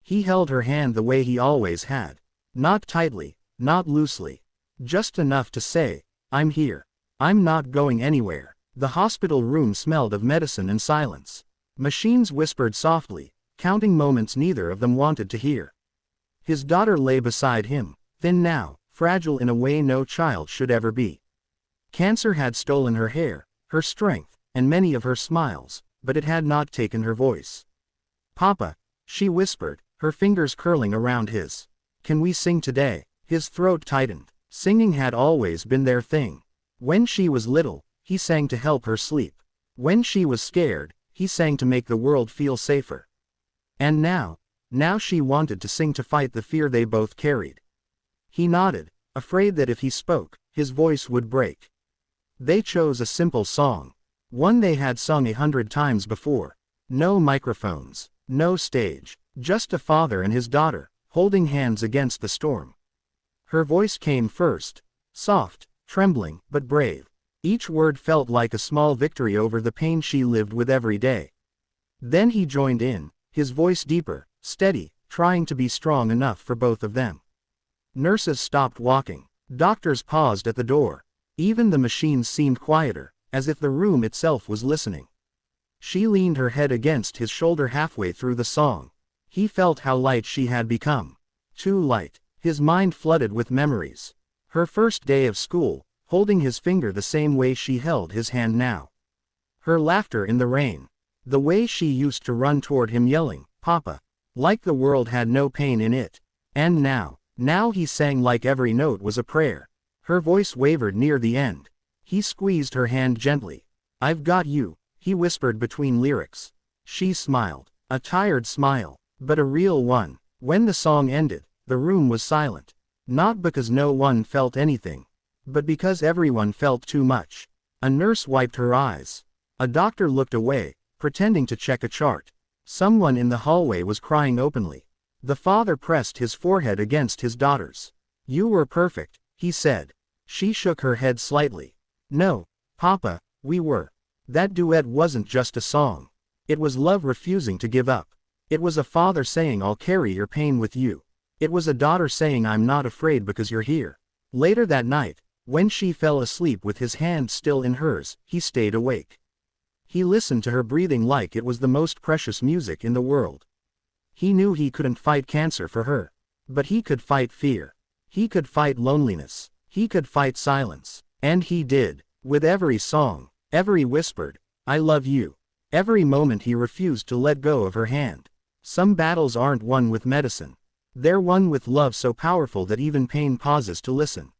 He held her hand the way he always had. Not tightly, not loosely. Just enough to say, "I'm here. I'm not going anywhere." The hospital room smelled of medicine and silence. Machines whispered softly, counting moments neither of them wanted to hear. His daughter lay beside him, thin now, fragile in a way no child should ever be. Cancer had stolen her hair, her strength, and many of her smiles, but it had not taken her voice. "Papa," she whispered, her fingers curling around his. "Can we sing today?" His throat tightened. Singing had always been their thing. When she was little, he sang to help her sleep. When she was scared, he sang to make the world feel safer. And now she wanted to sing to fight the fear they both carried. He nodded, afraid that if he spoke, his voice would break. They chose a simple song. One they had sung 100 times before. No microphones, no stage, just a father and his daughter, holding hands against the storm. Her voice came first, soft, trembling, but brave. Each word felt like a small victory over the pain she lived with every day. Then he joined in, his voice deeper, steady, trying to be strong enough for both of them. Nurses stopped walking. Doctors paused at the door. Even the machines seemed quieter, as if the room itself was listening. She leaned her head against his shoulder halfway through the song. He felt how light she had become. Too light. His mind flooded with memories. Her first day of school, holding his finger the same way she held his hand now. Her laughter in the rain. The way she used to run toward him yelling, "Papa," like the world had no pain in it. And now he sang like every note was a prayer. Her voice wavered near the end. He squeezed her hand gently. "I've got you," he whispered between lyrics. She smiled, a tired smile, but a real one. When the song ended, the room was silent. Not because no one felt anything, but because everyone felt too much. A nurse wiped her eyes. A doctor looked away, pretending to check a chart. Someone in the hallway was crying openly. The father pressed his forehead against his daughter's. "You were perfect," he said. She shook her head slightly. "No, Papa, we were." That duet wasn't just a song. It was love refusing to give up. It was a father saying, "I'll carry your pain with you." It was a daughter saying, "I'm not afraid because you're here." Later that night, when she fell asleep with his hand still in hers, he stayed awake. He listened to her breathing like it was the most precious music in the world. He knew he couldn't fight cancer for her. But he could fight fear. He could fight loneliness. He could fight silence. And he did. With every song, every whispered, "I love you." Every moment he refused to let go of her hand. Some battles aren't won with medicine. They're won with love so powerful that even pain pauses to listen.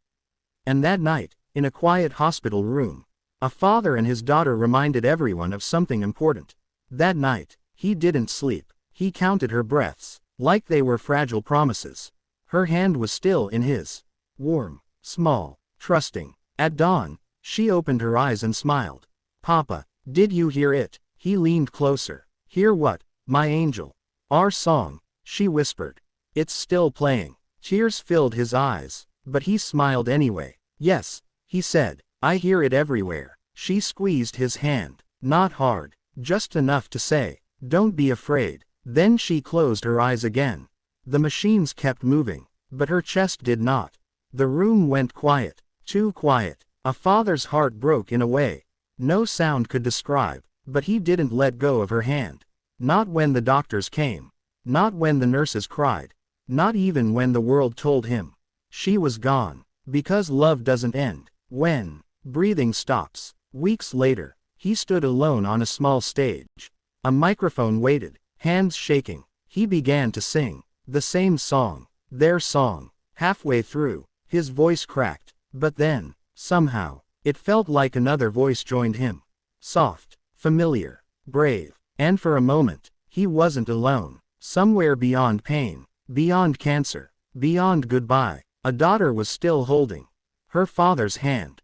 And that night, in a quiet hospital room, a father and his daughter reminded everyone of something important. That night, he didn't sleep. He counted her breaths, like they were fragile promises. Her hand was still in his. Warm, small, trusting. At dawn, she opened her eyes and smiled. "Papa, did you hear it?" He leaned closer. "Hear what, my angel?" "Our song," she whispered. "It's still playing." Tears filled his eyes, but he smiled anyway. "Yes," he said, "I hear it everywhere." She squeezed his hand, not hard, just enough to say, "Don't be afraid." Then she closed her eyes again. The machines kept moving, but her chest did not. The room went quiet, too quiet. A father's heart broke in a way no sound could describe, but he didn't let go of her hand. Not when the doctors came. Not when the nurses cried. Not even when the world told him she was gone. Because love doesn't end when breathing stops. Weeks later, he stood alone on a small stage. A microphone waited, hands shaking. He began to sing the same song, their song. Halfway through, his voice cracked, but then, somehow, it felt like another voice joined him. Soft, familiar, brave. And for a moment, he wasn't alone. Somewhere beyond pain, beyond cancer, beyond goodbye, a daughter was still holding her father's hand.